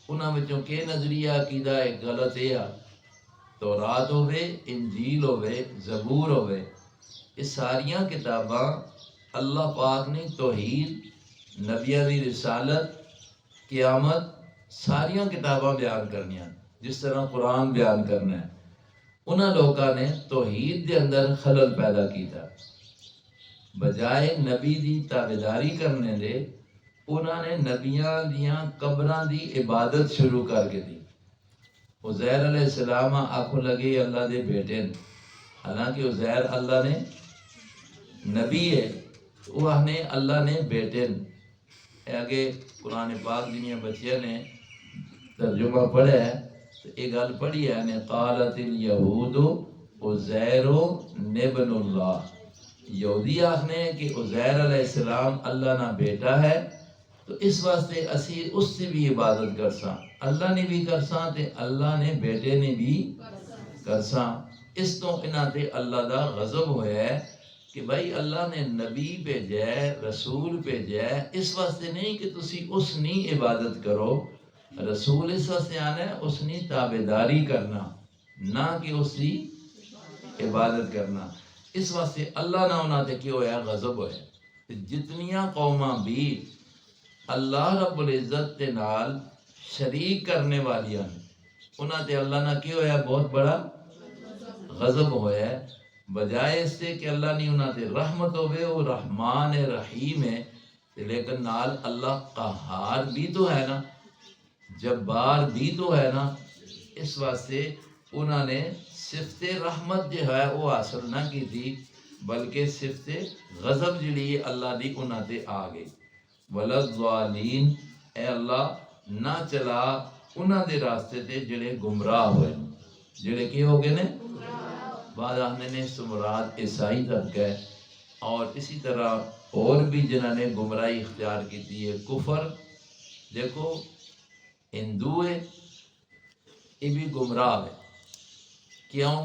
انہاں وچوں کہ نظریہ عقیدہ ایک غلط ہے تورات ہوئے انجیل ہوئے زبور ہوئے یہ ساریاں کتاباں اللہ پاک نے توحید نبیہ دی رسالت قیامت ساریاں کتاباں بیان کرنیاں جس طرح قرآن بیان کرنا ہے انہاں لوگاں نے توحید دے اندر خلل پیدا کیتا بجائے نبی دی تابعداری کرنے دے انہاں نے نبیاں دیاں قبراں دی عبادت شروع کر کے دی عزیر علیہ السلام آنکھوں لگے اللہ دے بیٹے حالانکہ عزیر اللہ نے نبی ہے وہ نے اللہ نے بیٹے آگے قرآن پاک دنیا بچیاں نے ترجمہ پڑھا ہے تو یہ گل پڑھی ہے نے قالت الیہود عزیر ابن اللہ، یہودی آخنے کہ عزیر علیہ السلام اللہ نہ بیٹا ہے، تو اس واسطے اسی اس سے بھی عبادت کرساں، اللہ نے بھی کرساں تے اللہ نے بیٹے نے بھی کرساں۔ اس تو انہاں تے اللہ دا غضب ہویا ہے کہ بھائی اللہ نے نبی بھیجا ہے، رسول بھیجا ہے، اس واسطے نہیں کہ تسی اس نی عبادت کرو، رسول اس واسطے آنا ہے اس نی تابعداری کرنا، نہ کہ اس کی عبادت کرنا۔ اس واسطے اللہ نہ انہاں تے کی ہویا غضب ہویا۔ جتنیاں قوماں بھی اللہ رب العزت تے نال شریک کرنے والیاں نے، انہاں تے اللہ نہ کی ہویا بہت بڑا غضب ہویا ہے، بجائے اس سے کہ اللہ نے انہاں تے رحمت ہوئے، وہ رحمان رحیم ہے، لیکن نال اللہ قہار بھی تو ہے نا، جبار بھی تو ہے نا، اس واسطے انہوں نے صفت رحمت جو ہے وہ حاصل نہ کی تھی، بلکہ صفت غضب جڑی اللہ دی انہوں تے آ گئی۔ وَلَضَّالِينَ، اے اللہ نہ چلا انہوں دے راستے تے جڑے گمراہ ہوئے، جڑے کی ہو گئے نے بعد آخنے نے اس مراد عیسائی طبقہ ہے، اور اسی طرح اور بھی جنہوں نے گمراہی اختیار کی تھی ہے، کفر۔ دیکھو ہندو ہے یہ بھی گمراہ ہے، کیوں؟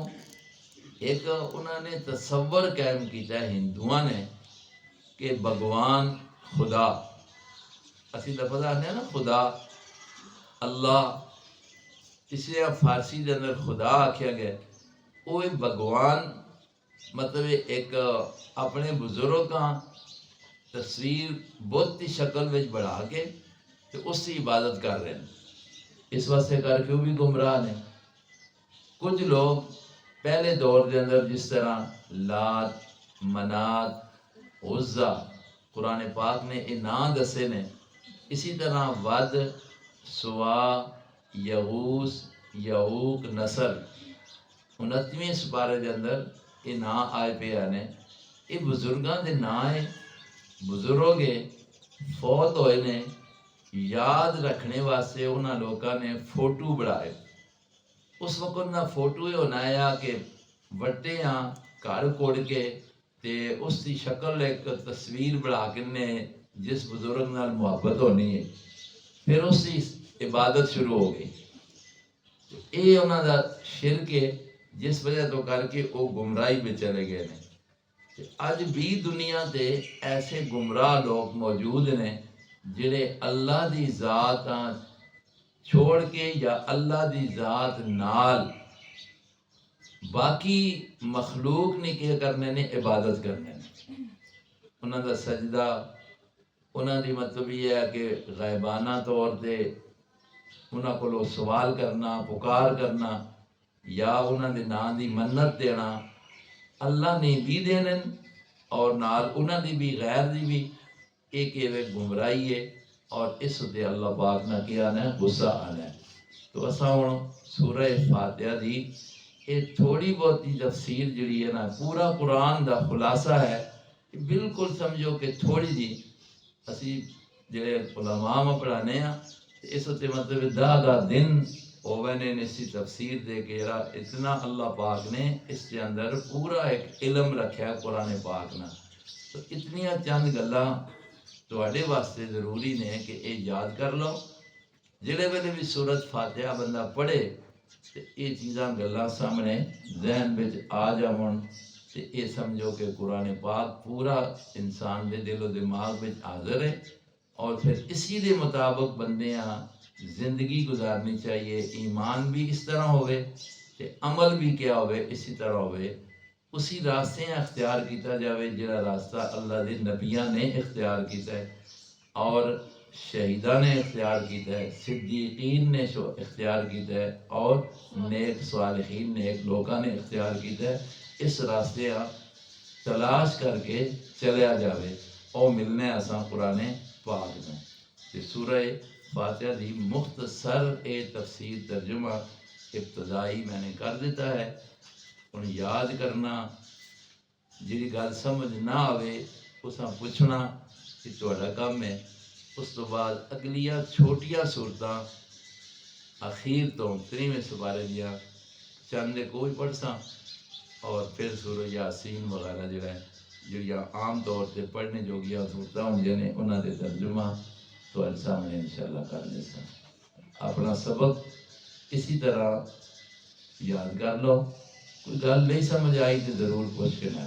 ایک انہوں نے تصور قائم کیتا ہے ہندوؤں نے کہ بھگوان خدا، اسی لفظ آنے ہیں نا خدا اللہ، اس لیے فارسی کے اندر خدا آکھیا گیا، وہ بھگوان مطلب ایک اپنے بزرگ کا تصویر بہت ہی شکل وچ بڑھا کے اس کی عبادت کر رہے ہیں، اس واسطے کر کے وہ بھی گمراہ نے۔ کچھ لوگ پہلے دور کے اندر جس طرح لات، منات، عزا، قرآن پاک نے یہ نام دسے نے، اسی طرح ود، سوا، یغوس، یعوق، نصر، 29ویں سپارے کے اندر یہ نام آئے پہ آنے، یہ بزرگاں دے نام ہے، بزرگ فوت ہوئے نے، یاد رکھنے واسطے انہاں لوگاں نے فوٹو بڑھائے۔ اس وقت نہ فوٹو یہ ہونا ہے کہ وٹے ہاں گھر کوڑ کے تے اس کی شکل ایک تصویر بڑھا کے نے جس بزرگ نال محبت ہونی ہے، پھر اس کی عبادت شروع ہو گئی۔ یہ انہوں دا شرک ہے، جس وجہ تو کر کے وہ گمراہی میں چلے گئے نے۔ اج بھی دنیا تے ایسے گمراہ لوگ موجود نے جڑے اللہ دی ذات چھوڑ کے یا اللہ دی ذات نال باقی مخلوق نے کیا کرنے نے عبادت کرنے نے، انہوں دا سجدہ، انہوں دی مطلب یہ ہے کہ غیبانہ طور تے انہوں کو سوال کرنا، پکار کرنا، یا انہوں دے نام دی منت دینا، اللہ نے بھی دینے اور نال انہوں دی بھی غیر دی بھی، ایک گمراہی ہے، اور اس تے اللہ پاک نہ کیا آنا ہے غصہ آنا ہے۔ تو اساں ہن سورہ فاتحہ دی یہ تھوڑی بہت تفسیر جڑی ہے نا، پورا قرآن دا خلاصہ ہے، بالکل سمجھو کہ تھوڑی جی اسی جڑے علماء میں پڑھانے ہیں، اس تے مطلب 10 دن ہوئے نے اس کی تفسیر دے کے، اتنا اللہ پاک نے اس کے اندر پورا ایک علم رکھا ہے قرآن پاک نہ۔ تو اتنیاں چند گلاں تواڈے واسطے ضروری نے کہ یہ یاد کر لو، جڑے ویلے بھی سورت فاتحہ بندہ پڑھے تے یہ چیزاں گلاں سامنے ذہن وچ آ جاون، تے یہ سمجھو کہ قرآن پاک پورا انسان دے دل و دماغ وچ حاضر ہے، اور پھر اسی دے مطابق بندیاں زندگی گزارنی چاہیے، ایمان بھی اس طرح ہوئے تے عمل بھی کیا ہوئے اسی طرح ہوئے، اسی راستے اختیار کیتا جاوے جڑا راستہ اللہ دے نبیاں نے اختیار کیتا ہے، اور شہیداں نے اختیار کیتا ہے، صدیقین نے اختیار کیتا ہے، اور نیک صالحین نیک لوگاں نے اختیار کیتا ہے۔ اس راستے تلاش کر کے چلیا جاوے، او ملنے اساں قرآن پاک میں۔ سورہ فاتحہ دی مختصر تفسیر ترجمہ ابتدائی میں نے کر دیتا ہے، ان یاد کرنا، جی گل سمجھ نہ آوے اساں پوچھنا کہ تہاڈا کام ہے۔ اس تو بعد اگلیاں چھوٹیاں صورتاں اخیر تو 23ویں سپارے دیا چند کوئی پڑھ ساں، اور پھر سورہ یاسین وغیرہ جڑا ہے جڑیاں عام طور سے پڑھنے جوگیاں صورتاں ہوندیاں نے انہاں دے ترجمہ تو سامنے انشاءاللہ کر لے سا اپنا سبق اسی طرح یاد کر لو کوئی گل نہیں سمجھ آئی تو ضرور پوچھ کے نہ